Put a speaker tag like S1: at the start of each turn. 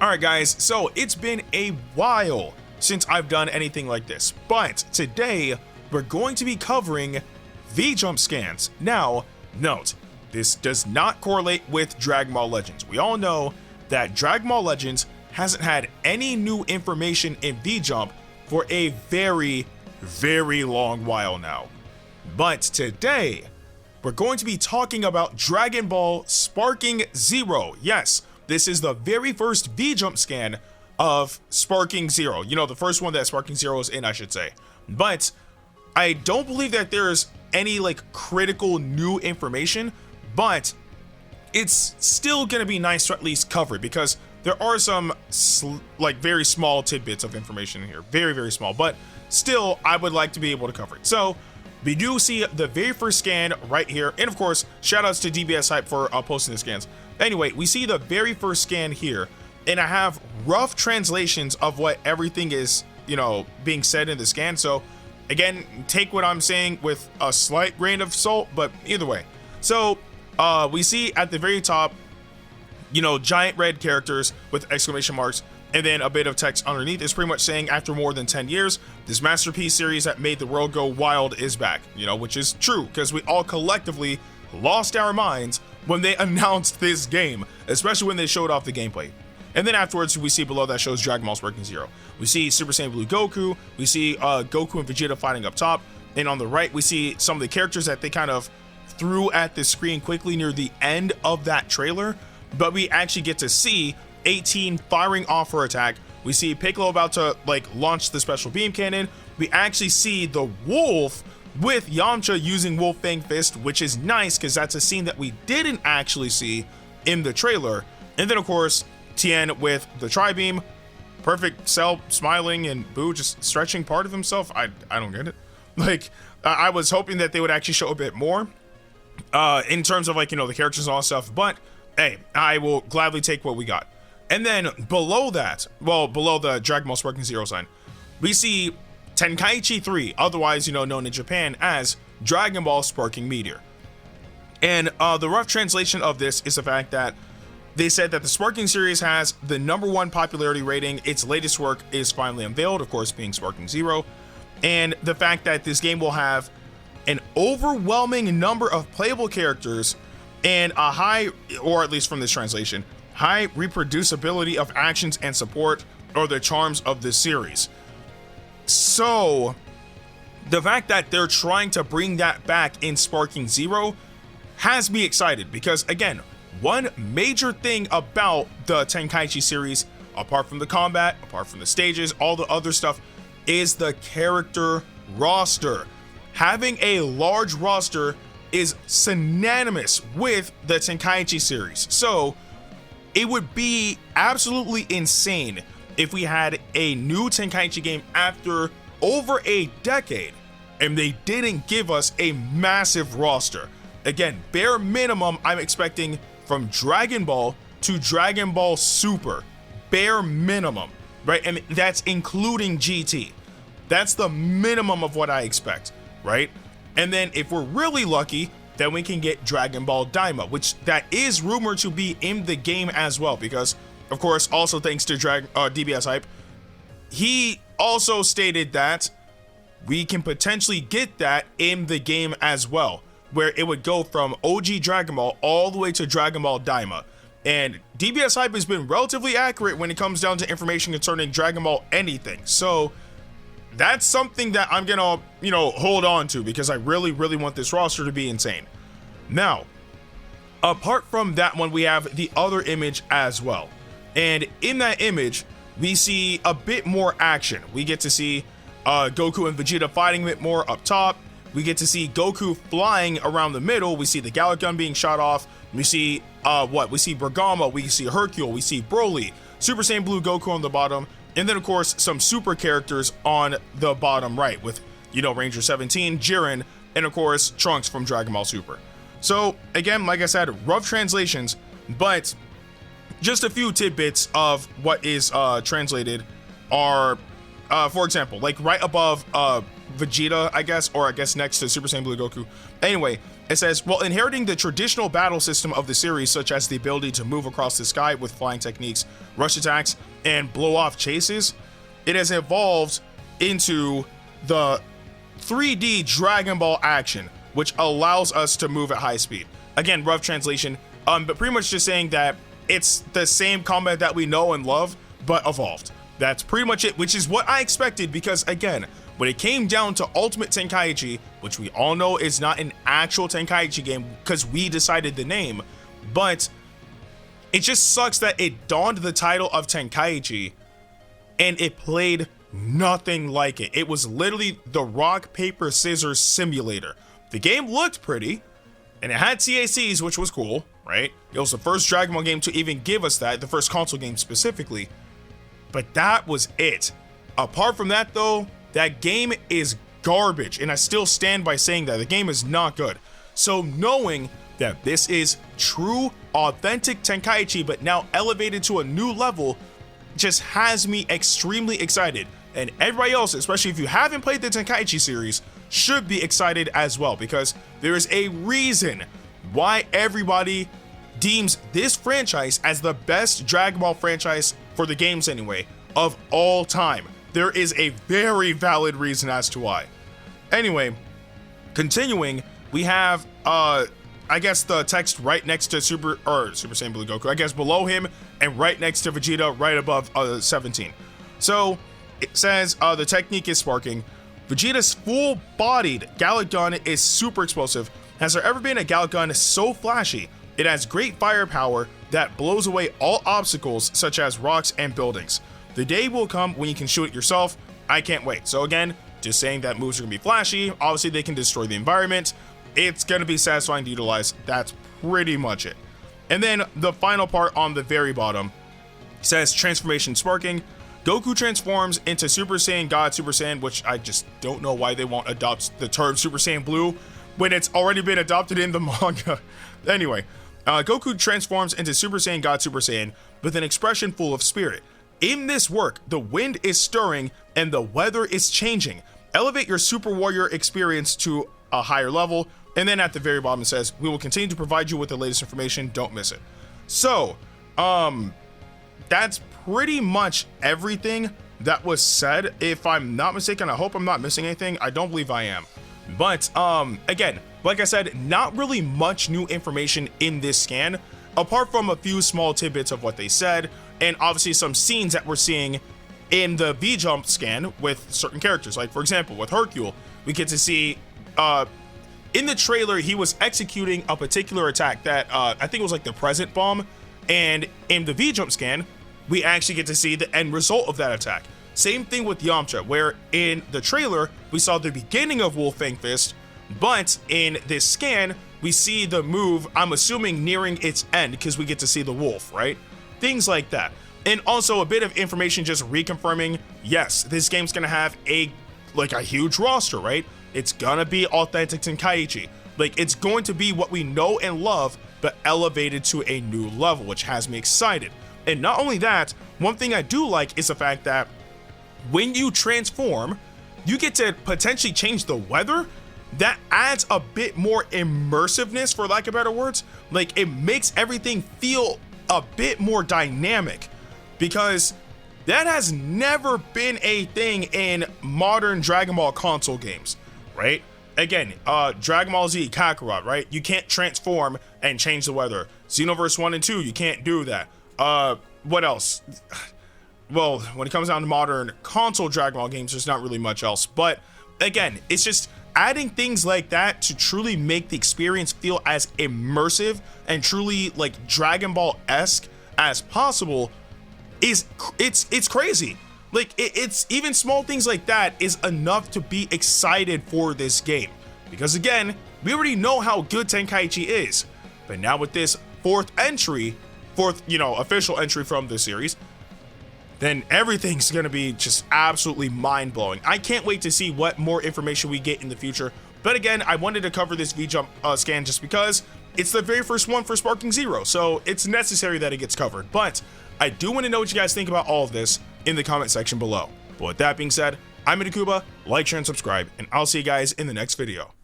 S1: Alright guys, so it's been a while since I've done anything like this, but today we're going to be covering V-Jump scans. Now, note, this does not correlate with Dragon Ball Legends. We all know that Dragon Ball Legends hasn't had any new information in V-Jump for a very, very long while now. But today, we're going to be talking about Dragon Ball Sparking Zero. Yes, this is the very first V-Jump scan of Sparking Zero. You know, the first one that Sparking Zero is in, I should say. But I don't believe that there's any like critical new information, but it's still gonna be nice to at least cover it because there are some like very small tidbits of information in here, very, very small, but still I would like to be able to cover it. So we do see the very first scan right here, and of course shout outs to DBS Hype for posting the scans. Anyway, we see the very first scan here, and I have rough translations of what everything is, you know, being said in the scan. So again, take what I'm saying with a slight grain of salt, but either way. So we see at the very top, you know, giant red characters with exclamation marks, and then a bit of text underneath. Is pretty much saying after more than 10 years, this masterpiece series that made the world go wild is back, you know, which is true because we all collectively lost our minds when they announced this game, especially when they showed off the gameplay. And then afterwards, we see below that shows Dragon Ball Sparking Zero. We see Super Saiyan Blue Goku, we see Goku and Vegeta fighting up top, and on the right, we see some of the characters that they kind of threw at the screen quickly near the end of that trailer, but we actually get to see 18 firing off her attack. We see Piccolo about to like launch the special beam cannon. We actually see the wolf with Yamcha using Wolf Fang Fist, which is nice because that's a scene that we didn't actually see in the trailer. And then of course Tien with the tri-beam, perfect Cell smiling, and Boo just stretching part of himself. I don't get it. Like I was hoping that they would actually show a bit more in terms of like, you know, the characters and all that stuff, but hey, I will gladly take what we got. And then below that, well, below the Dragon Ball Sparking Zero sign, we see Tenkaichi 3, otherwise, you know, known in Japan as Dragon Ball Sparking Meteor. And the rough translation of this is the fact that they said that the Sparking series has the #1 popularity rating. Its latest work is finally unveiled, of course, being Sparking Zero. And the fact that this game will have an overwhelming number of playable characters and a high, or at least from this translation, high reproducibility of actions and support are the charms of this series. So the fact that they're trying to bring that back in Sparking Zero has me excited because, again, one major thing about the Tenkaichi series, apart from the combat, apart from the stages, all the other stuff, is the character roster. Having a large roster is synonymous with the Tenkaichi series. So it would be absolutely insane if we had a new Tenkaichi game after over a decade and they didn't give us a massive roster. Again, bare minimum, I'm expecting from Dragon Ball to Dragon Ball Super. Bare minimum, right? And that's including GT. That's the minimum of what I expect, right? And then if we're really lucky, then we can get Dragon Ball Daima, which that is rumored to be in the game as well, because of course, also thanks to DBS Hype, he also stated that we can potentially get that in the game as well, where it would go from OG Dragon Ball all the way to Dragon Ball Daima. And DBS Hype has been relatively accurate when it comes down to information concerning Dragon Ball anything. So that's something that I'm gonna, you know, hold on to because I really, really want this roster to be insane. Now, apart from that one, we have the other image as well. And in that image, we see a bit more action. We get to see Goku and Vegeta fighting a bit more up top. We get to see Goku flying around the middle. We see the Gallic gun being shot off. We see we see Bergama, we see Hercule, we see Broly, Super Saiyan Blue Goku on the bottom, and then of course some super characters on the bottom right with, you know, Ranger 17, Jiren, and of course Trunks from Dragon Ball Super. So again, like I said, rough translations, but just a few tidbits of what is translated are, for example, like right above Vegeta, I guess, or I guess next to Super Saiyan Blue Goku. Anyway, It says, while inheriting the traditional battle system of the series, such as the ability to move across the sky with flying techniques, rush attacks, and blow off chases, it has evolved into the 3D Dragon Ball action, which allows us to move at high speed. Again, rough translation, but pretty much just saying that it's the same combat that we know and love, but evolved. That's pretty much it, which is what I expected, because again, when it came down to Ultimate Tenkaichi, which we all know is not an actual Tenkaichi game because we decided the name, but it just sucks that it donned the title of Tenkaichi and it played nothing like it. It was literally the rock, paper, scissors simulator. The game looked pretty, and it had TACs, which was cool, right? It was the first Dragon Ball game to even give us that, the first console game specifically, but that was it. Apart from that though, that game is garbage, and I still stand by saying that. The game is not good. So knowing that this is true, authentic Tenkaichi, but now elevated to a new level, just has me extremely excited. And everybody else, especially if you haven't played the Tenkaichi series, should be excited as well, because there is a reason why everybody deems this franchise as the best Dragon Ball franchise, for the games anyway, of all time. There is a very valid reason as to why. Anyway, continuing, we have I guess the text right next to Super Saiyan Blue Goku, I guess below him, and right next to Vegeta, right above 17. So it says the technique is sparking. Vegeta's full-bodied Gallic gun is super explosive. Has there ever been a Gallic gun so flashy? It has great firepower that blows away all obstacles such as rocks and buildings. The day will come when you can shoot it yourself. I can't wait. So again, just saying that moves are gonna be flashy. Obviously they can destroy the environment. It's gonna be satisfying to utilize. That's pretty much it. And then the final part on the very bottom says transformation sparking. Goku transforms into Super Saiyan God Super Saiyan, which I just don't know why they won't adopt the term Super Saiyan Blue when it's already been adopted in the manga. Anyway, Goku transforms into Super Saiyan God Super Saiyan with an expression full of spirit. In this work, the wind is stirring and the weather is changing. Elevate your Super Warrior experience to a higher level. And then at the very bottom it says, we will continue to provide you with the latest information. Don't miss it. So, that's pretty much everything that was said. If I'm not mistaken, I hope I'm not missing anything. I don't believe I am. But, again, like I said, not really much new information in this scan, apart from a few small tidbits of what they said, and obviously some scenes that we're seeing in the V-Jump scan with certain characters. Like, for example, with Hercule, we get to see, in the trailer, he was executing a particular attack that, I think it was like the Present Bomb, and in the V-Jump scan, we actually get to see the end result of that attack. Same thing with Yamcha, where in the trailer, we saw the beginning of Wolf Fang Fist, but in this scan, we see the move, I'm assuming, nearing its end, because we get to see the wolf, right? Things like that. And also a bit of information just reconfirming, yes, this game's gonna have a huge roster, right? It's gonna be authentic Tenkaichi. Like, it's going to be what we know and love, but elevated to a new level, which has me excited. And not only that, one thing I do like is the fact that when you transform, you get to potentially change the weather. That adds a bit more immersiveness, for lack of better words. Like, it makes everything feel a bit more dynamic, because that has never been a thing in modern Dragon Ball console games, right? Again, Dragon Ball Z Kakarot, right? You can't transform and change the weather. Xenoverse 1 and 2, you can't do that. What else? Well, when it comes down to modern console Dragon Ball games, there's not really much else. But again, it's just adding things like that to truly make the experience feel as immersive and truly like Dragon Ball-esque as possible it's crazy. Like, it's even small things like that is enough to be excited for this game, because again, we already know how good Tenkaichi is, but now with this fourth official entry from the series, then everything's gonna be just absolutely mind-blowing. I can't wait to see what more information we get in the future. But again, I wanted to cover this V-Jump scan just because it's the very first one for Sparking Zero, so it's necessary that it gets covered. But I do want to know what you guys think about all of this in the comment section below. But with that being said, I'm Ndukauba, like, share, and subscribe, and I'll see you guys in the next video.